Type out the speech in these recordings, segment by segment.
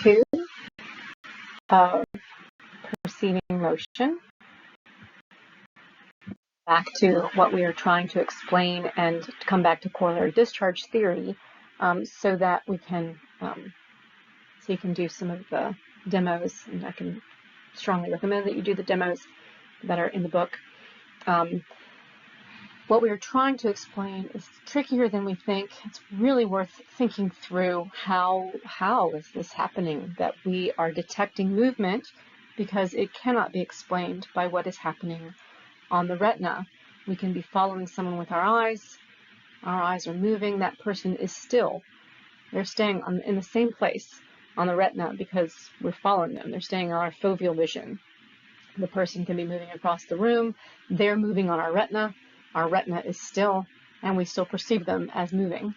2 of perceiving motion. Back to what we are trying to explain and to come back to corollary discharge theory, so that we can, so you can do some of the demos, and I can strongly recommend that you do the demos that are in the book. What we are trying to explain is trickier than we think. It's really worth thinking through how is this happening, that we are detecting movement, because it cannot be explained by what is happening on the retina. We can be following someone with our eyes are moving, that person is still. They're staying in the same place on the retina because we're following them. They're staying on our foveal vision. The person can be moving across the room, they're moving on our retina is still, and we still perceive them as moving.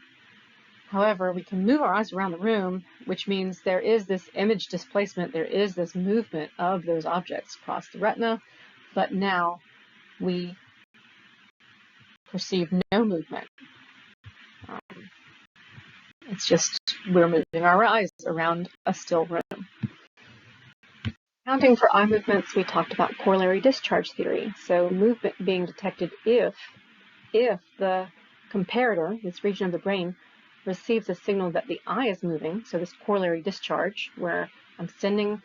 However, we can move our eyes around the room, which means there is this image displacement, there is this movement of those objects across the retina, but now we perceive no movement. It's just we're moving our eyes around a still room. Accounting for eye movements, we talked about corollary discharge theory. So movement being detected if the comparator, this region of the brain, receives a signal that the eye is moving, so this corollary discharge, where I'm sending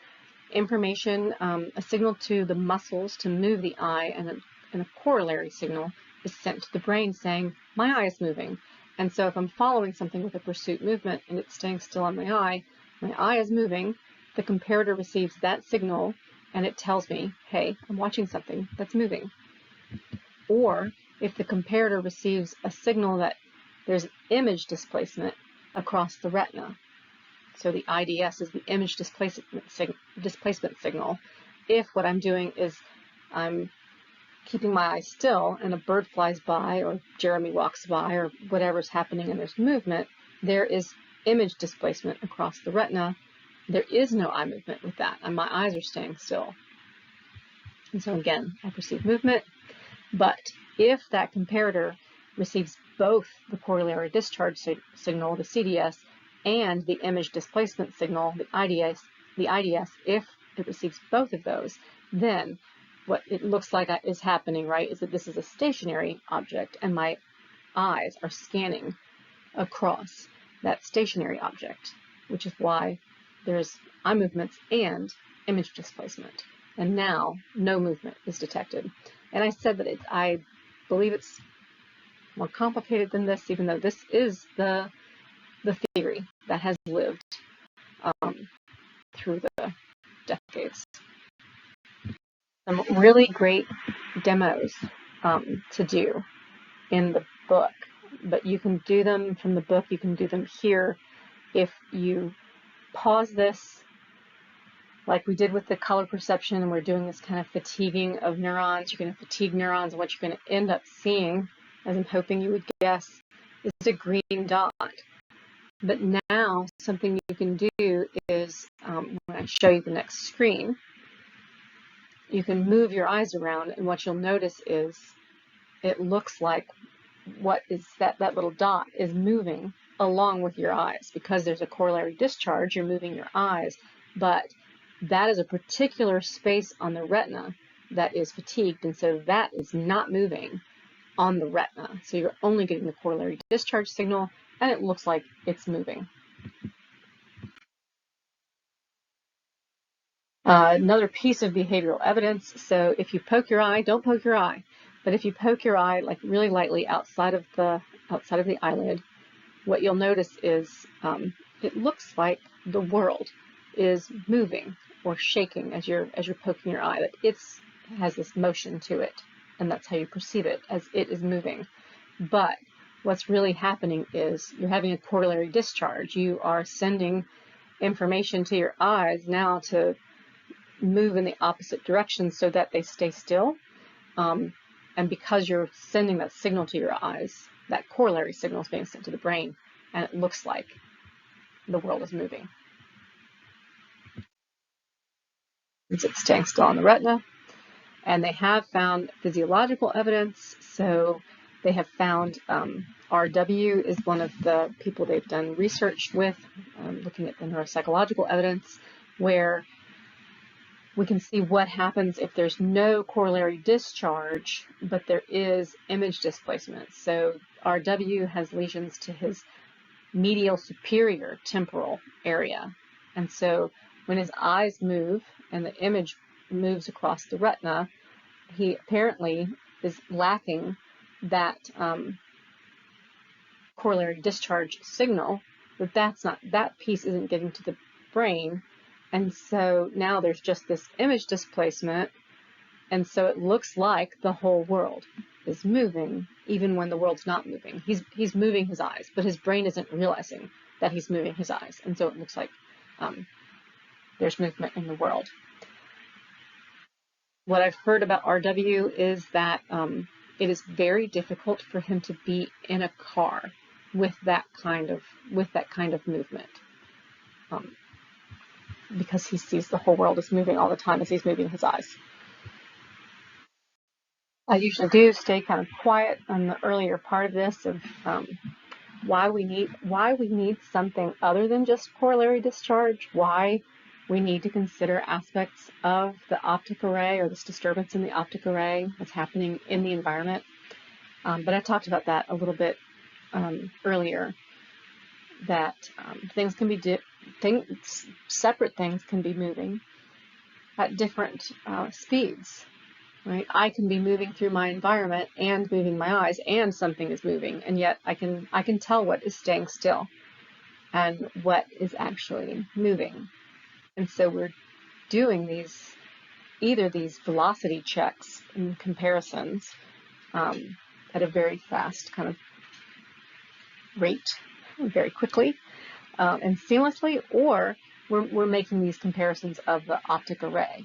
information, a signal to the muscles to move the eye, and a corollary signal is sent to the brain saying, my eye is moving. And so if I'm following something with a pursuit movement and it's staying still on my eye is moving, the comparator receives that signal and it tells me, hey, I'm watching something that's moving. Or if the comparator receives a signal that there's image displacement across the retina. So the IDS is the image displacement signal. If what I'm doing is I'm keeping my eyes still and a bird flies by or Jeremy walks by or whatever's happening and there's movement, there is image displacement across the retina. There is no eye movement with that, and my eyes are staying still. And so again, I perceive movement, but if that comparator receives both the corollary discharge signal, the CDS, and the image displacement signal, the IDS, if it receives both of those, then what it looks like is happening, right, is that this is a stationary object and my eyes are scanning across that stationary object, which is why there's eye movements and image displacement. And now no movement is detected. And I said that I believe it's more complicated than this, even though this is the theory that has lived through the decades. Some really great demos to do in the book, but you can do them from the book, you can do them here. If you pause this, like we did with the color perception, and we're doing this kind of fatiguing of neurons, you're going to fatigue neurons, and what you're going to end up seeing, as I'm hoping you would guess, is a green dot. But now something you can do is, when I show you the next screen, you can move your eyes around, and what you'll notice is it looks like what is that little dot is moving along with your eyes. Because there's a corollary discharge, you're moving your eyes, but that is a particular space on the retina that is fatigued, and so that is not moving on the retina. So you're only getting the corollary discharge signal, and it looks like it's moving. Another piece of behavioral evidence. So if you poke your eye, don't poke your eye, but if you poke your eye like really lightly outside of the eyelid, what you'll notice is it looks like the world is moving or shaking as you're poking your eye. That it has this motion to it, and that's how you perceive it, as it is moving. But what's really happening is you're having a corollary discharge. You are sending information to your eyes now to move in the opposite direction so that they stay still. And because you're sending that signal to your eyes, that corollary signal is being sent to the brain, and it looks like the world is moving. It's staying still on the retina. And they have found physiological evidence. So They have found RW is one of the people they've done research with, looking at the neuropsychological evidence, where we can see what happens if there's no corollary discharge, but there is image displacement. So RW has lesions to his medial superior temporal area. And so when his eyes move and the image moves across the retina, he apparently is lacking that corollary discharge signal, that piece isn't getting to the brain. And so now there's just this image displacement, and so it looks like the whole world is moving, even when the world's not moving. He's moving his eyes, but his brain isn't realizing that he's moving his eyes, and so it looks like there's movement in the world. What I've heard about RW is that it is very difficult for him to be in a car with that kind of movement. Because he sees the whole world is moving all the time as he's moving his eyes. I usually do stay kind of quiet on the earlier part of this of why we need something other than just corollary discharge, why we need to consider aspects of the optic array or this disturbance in the optic array, what's happening in the environment. But I talked about that a little bit earlier, that things can be separate things can be moving at different speeds, right? I can be moving through my environment and moving my eyes, and something is moving, and yet I can tell what is staying still and what is actually moving. And so we're doing either these velocity checks and comparisons at a very fast kind of rate, very quickly and seamlessly, or we're making these comparisons of the optic array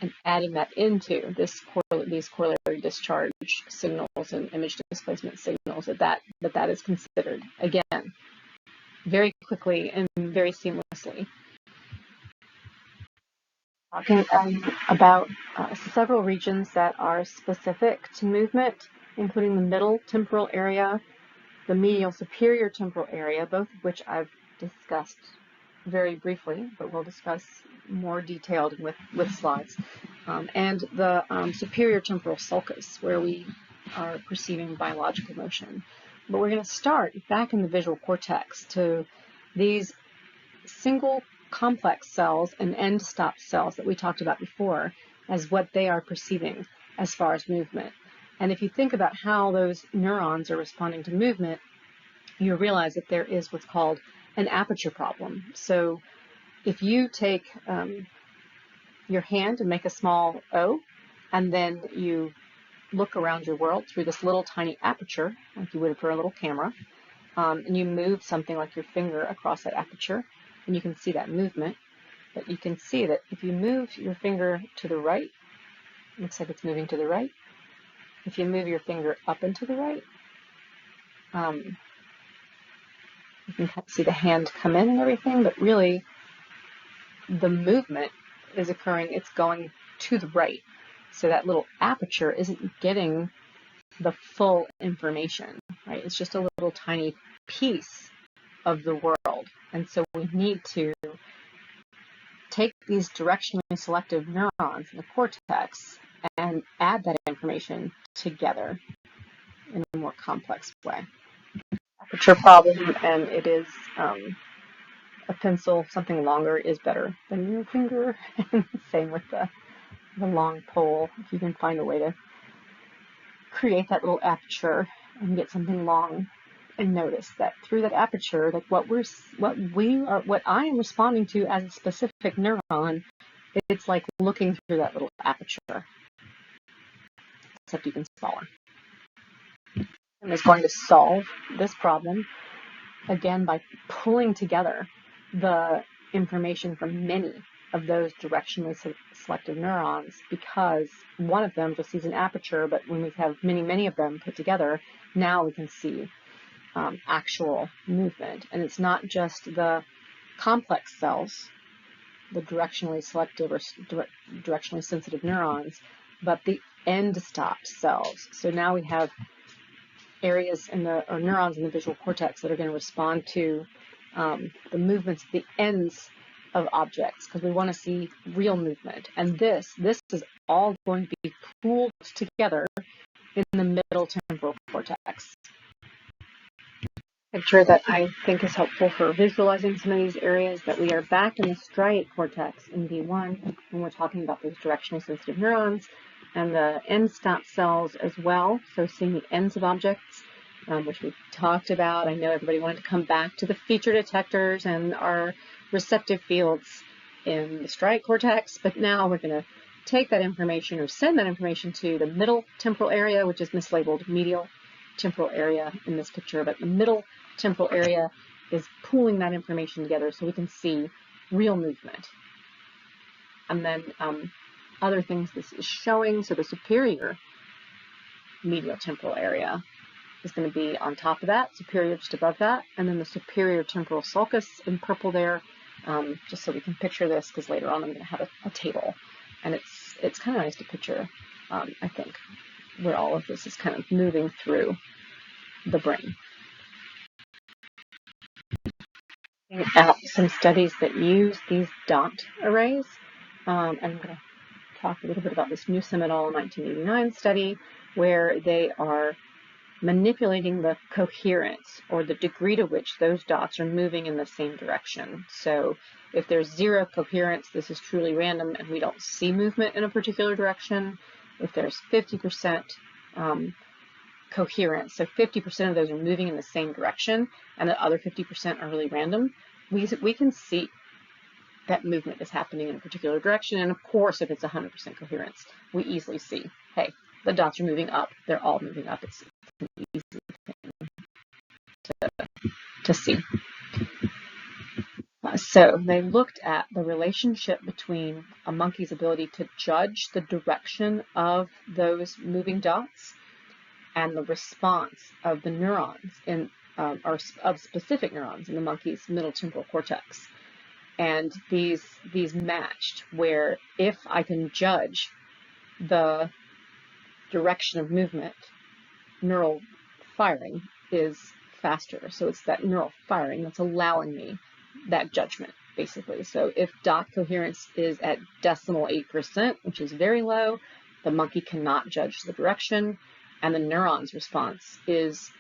and adding that into these corollary discharge signals and image displacement signals, that is considered, again, very quickly and very seamlessly. Talking about several regions that are specific to movement, including the middle temporal area, the medial superior temporal area, both of which I've discussed very briefly, but we'll discuss more detailed with slides, and the superior temporal sulcus, where we are perceiving biological motion. But we're going to start back in the visual cortex to these single complex cells and end-stop cells that we talked about before as what they are perceiving as far as movement. And if you think about how those neurons are responding to movement, you realize that there is what's called an aperture problem. So if you take your hand and make a small O, and then you look around your world through this little tiny aperture, like you would for a little camera, and you move something like your finger across that aperture, and you can see that movement. But you can see that if you move your finger to the right, it looks like it's moving to the right. If you move your finger up and to the right, you can see the hand come in and everything, but really the movement is occurring, it's going to the right. So that little aperture isn't getting the full information, right? It's just a little tiny piece of the world. And so we need to take these directionally selective neurons in the cortex and add that information together in a more complex way. Aperture problem, and it is a pencil, something longer is better than your finger. Same with the long pole. If you can find a way to create that little aperture and get something long, and notice that through that aperture, like what I am responding to as a specific neuron, it's like looking through that little aperture, except even smaller. And is going to solve this problem again by pulling together the information from many of those directionally selective neurons, because one of them just sees an aperture, but when we have many of them put together, now we can see actual movement. And it's not just the complex cells, the directionally selective or directionally sensitive neurons, but the end-stop cells. So now we have areas in the, or neurons in the visual cortex that are going to respond to the movements at the ends of objects, because we want to see real movement. And this is all going to be pooled together in the middle temporal cortex. Picture that I think is helpful for visualizing some of these areas, that we are back in the striate cortex in V1 when we're talking about those directionally sensitive neurons and the end-stop cells as well. So seeing the ends of objects, which we talked about. I know everybody wanted to come back to the feature detectors and our receptive fields in the striate cortex, but now we're going to take that information or send that information to the middle temporal area, which is mislabeled medial temporal area in this picture, but the middle temporal area is pooling that information together so we can see real movement. And then other things this is showing, so the superior medial temporal area is going to be on top of that, superior just above that, and then the superior temporal sulcus in purple there, just so we can picture this, because later on I'm going to have a table, and it's kind of nice to picture, I think, where all of this is kind of moving through the brain. Out some studies that use these dot arrays, and I'm going to talk a little bit about this Newsom et al. 1989 study, where they are manipulating the coherence, or the degree to which those dots are moving in the same direction. So if there's zero coherence, this is truly random and we don't see movement in a particular direction. If there's 50% coherence, so 50% of those are moving in the same direction and the other 50% are really random, we can see that movement is happening in a particular direction. And of course, if it's 100% coherence, we easily see, hey, the dots are moving up, they're all moving up. It's an easy thing to see. So they looked at the relationship between a monkey's ability to judge the direction of those moving dots and the response of the neurons or of specific neurons in the monkey's middle temporal cortex. And these matched, where if I can judge the direction of movement, neural firing is faster. So it's that neural firing that's allowing me that judgment, basically. So if dot coherence is at 0.8%, which is very low, the monkey cannot judge the direction, and the neuron's response is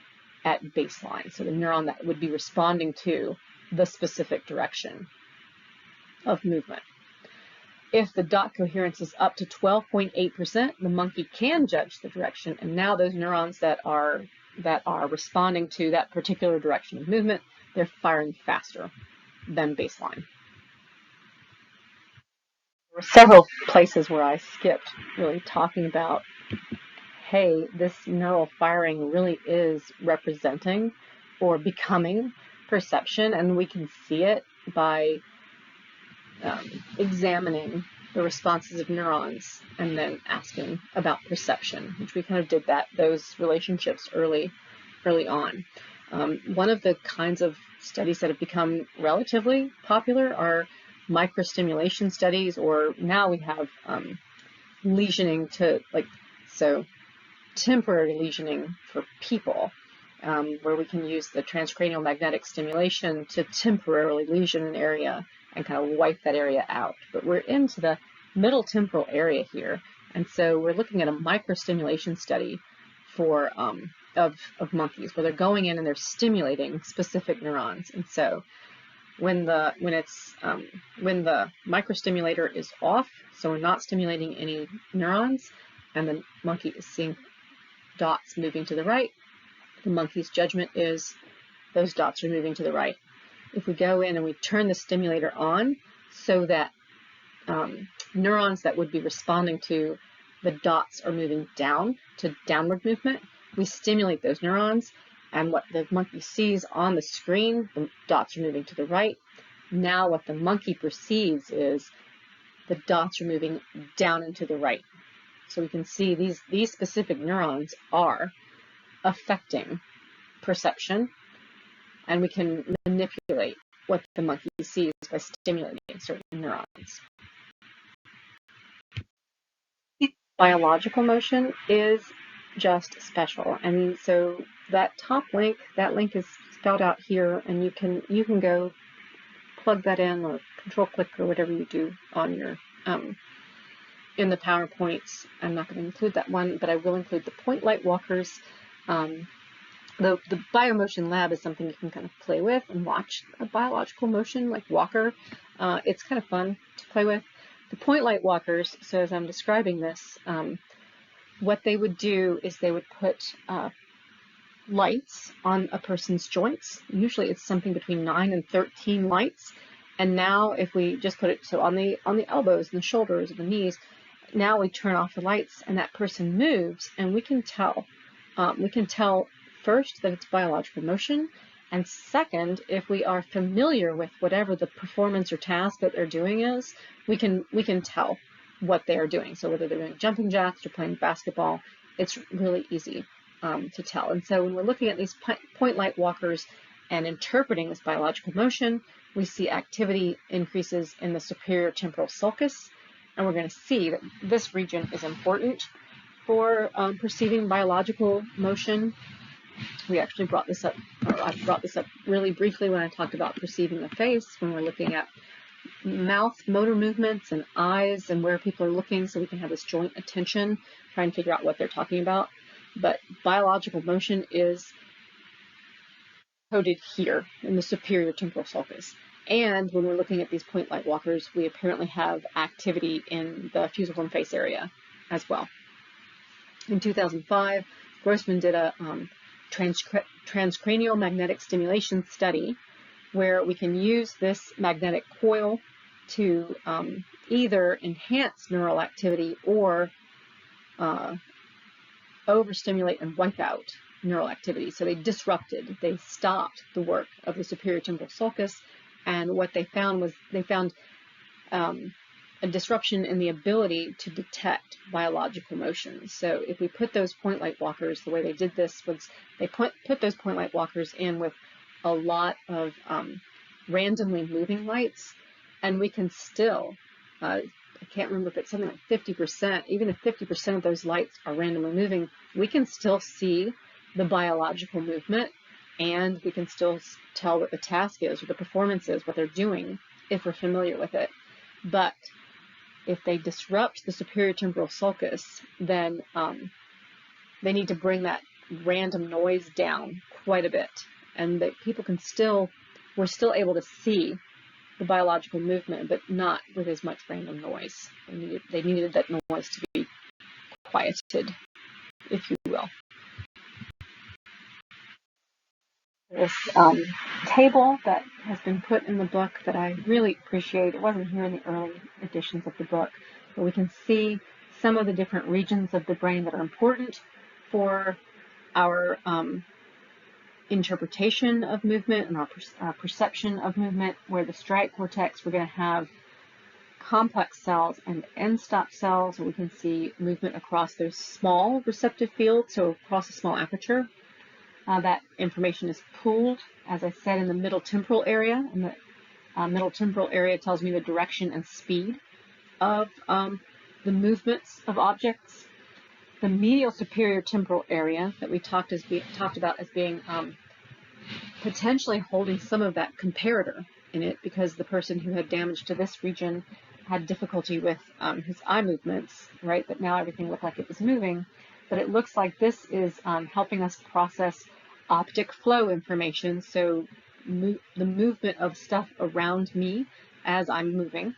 at baseline. So the neuron that would be responding to the specific direction of movement. If the dot coherence is up to 12.8%, the monkey can judge the direction, and now those neurons that are responding to that particular direction of movement, they're firing faster than baseline. There were several places where I skipped really talking about, hey, this neural firing really is representing or becoming perception, and we can see it by examining the responses of neurons and then asking about perception, which we kind of did those relationships early on. One of the kinds of studies that have become relatively popular are microstimulation studies, or now we have lesioning so temporary lesioning for people, where we can use the transcranial magnetic stimulation to temporarily lesion an area and kind of wipe that area out. But we're into the middle temporal area here, and so we're looking at a microstimulation study for of monkeys, where they're going in and they're stimulating specific neurons. And so when the microstimulator is off, so we're not stimulating any neurons, and the monkey is seeing dots moving to the right, the monkey's judgment is those dots are moving to the right. If we go in and we turn the stimulator on so that neurons that would be responding to the dots are moving down to downward movement, we stimulate those neurons, and what the monkey sees on the screen, the dots are moving to the right. Now what the monkey perceives is the dots are moving down and to the right. So we can see these specific neurons are affecting perception, and we can manipulate what the monkey sees by stimulating certain neurons. biological motion is just special. And so that top link, that link is spelled out here, and you can go plug that in or control click or whatever you do on your in the PowerPoints. I'm not going to include that one, but I will include the point light walkers. The biomotion lab is something you can kind of play with and watch a biological motion like walker. It's kind of fun to play with. The point light walkers, so as I'm describing this, what they would do is they would put lights on a person's joints. Usually it's something between 9 and 13 lights. And now if we just put it so on the elbows and the shoulders and the knees, now we turn off the lights and that person moves, and we can tell. First that it's biological motion, and second, if we are familiar with whatever the performance or task that they're doing is, we can tell what they are doing. So whether they're doing jumping jacks or playing basketball, it's really easy to tell. And so when we're looking at these point light walkers and interpreting this biological motion, we see activity increases in the superior temporal sulcus, and we're going to see that this region is important for perceiving biological motion. We actually brought this up, or I brought this up really briefly when I talked about perceiving the face, when we're looking at mouth motor movements and eyes and where people are looking, so we can have this joint attention, try and figure out what they're talking about. But biological motion is coded here in the superior temporal sulcus. And when we're looking at these point light walkers, we apparently have activity in the fusiform face area as well. In 2005, Grossman did a transcranial magnetic stimulation study where we can use this magnetic coil to either enhance neural activity or overstimulate and wipe out neural activity. So they stopped the work of the superior temporal sulcus, and what they found was a disruption in the ability to detect biological motion. So if we put those point light walkers, the way they did this was they put those point light walkers in with a lot of randomly moving lights, and we can still, I can't remember if it's something like 50%, even if 50% of those lights are randomly moving, we can still see the biological movement, and we can still tell what the task is or the performance is, what they're doing, if we're familiar with it. But if they disrupt the superior temporal sulcus, then they need to bring that random noise down quite a bit, and that people can we're still able to see the biological movement, but not with as much random noise. They needed that noise to be quieted, if you will. This table that has been put in the book that I really appreciate. It wasn't here in the early editions of the book, but we can see some of the different regions of the brain that are important for our interpretation of movement and our perception of movement. Where the striate cortex, we're going to have complex cells and end-stop cells, so we can see movement across those small receptive fields, so across a small aperture. That information is pooled, as I said, in the middle temporal area, and the middle temporal area tells me the direction and speed of the movements of objects. The medial superior temporal area that we talked about as being potentially holding some of that comparator in it, because the person who had damage to this region had difficulty with his eye movements, right? But now everything looked like it was moving. But it looks like this is helping us process optic flow information, so the movement of stuff around me as I'm moving.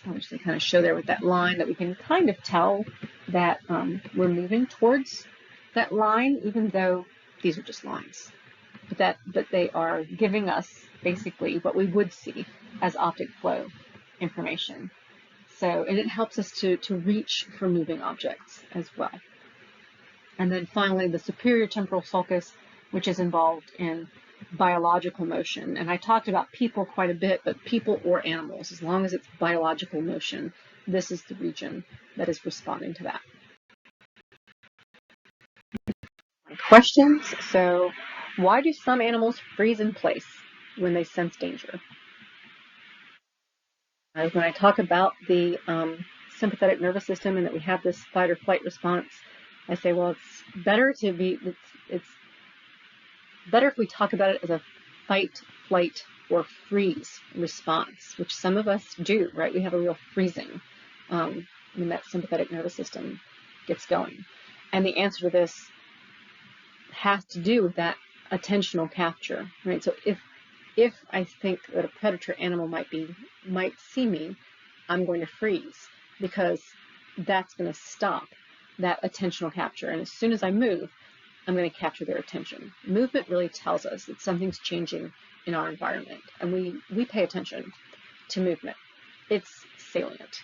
I'll just kind of show there with that line that we can kind of tell that we're moving towards that line, even though these are just lines. But they are giving us basically what we would see as optic flow information. So, and it helps us to reach for moving objects as well. And then finally, the superior temporal sulcus, which is involved in biological motion. And I talked about people quite a bit, but people or animals, as long as it's biological motion, this is the region that is responding to that. Questions? So, why do some animals freeze in place when they sense danger? When I talk about the sympathetic nervous system and that we have this fight or flight response, I say, well, it's better if we talk about it as a fight, flight, or freeze response, which some of us do, right? We have a real freezing when that sympathetic nervous system gets going. And the answer to this has to do with that attentional capture, right? So if I think that a predator animal might see me, I'm going to freeze because that's going to stop that attentional capture. And as soon as I move, I'm going to capture their attention. Movement really tells us that something's changing in our environment, and we pay attention to movement. It's salient.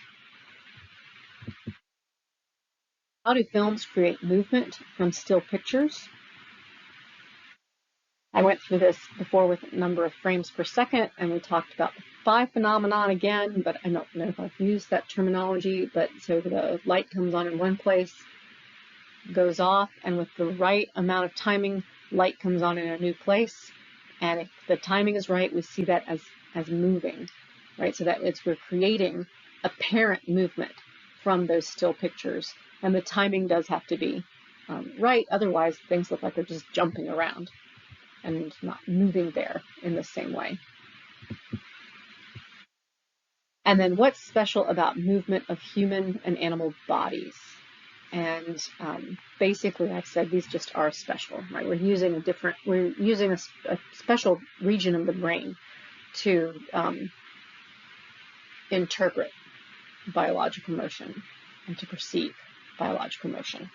How do films create movement from still pictures? I went through this before with a number of frames per second, and we talked about the phi phenomenon again, but I don't know if I've used that terminology. But so the light comes on in one place, goes off, and with the right amount of timing, light comes on in a new place. And if the timing is right, we see that as moving, right? So that we're creating apparent movement from those still pictures. And the timing does have to be right, otherwise things look like they're just jumping around and not moving there in the same way. And then what's special about movement of human and animal bodies? And basically, I've said these just are special, right? We're using a special region of the brain to interpret biological motion and to perceive biological motion.